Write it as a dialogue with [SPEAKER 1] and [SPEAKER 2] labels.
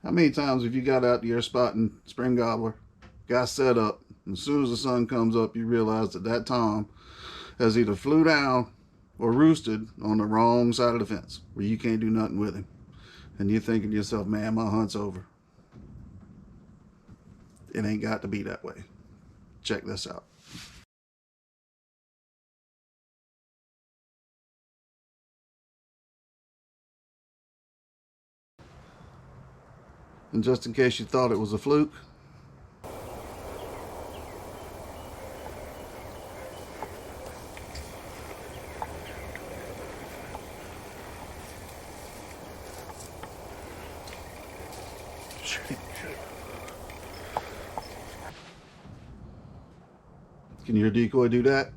[SPEAKER 1] How many times have you got out to your spot in spring gobbler, got set up, and as soon as the sun comes up, you realize that that tom has either flew down or roosted on the wrong side of the fence where you can't do nothing with him. And you're thinking to yourself, man, my hunt's over. It ain't got to be that way. Check this out. And just in case you thought it was a fluke, can your decoy do that?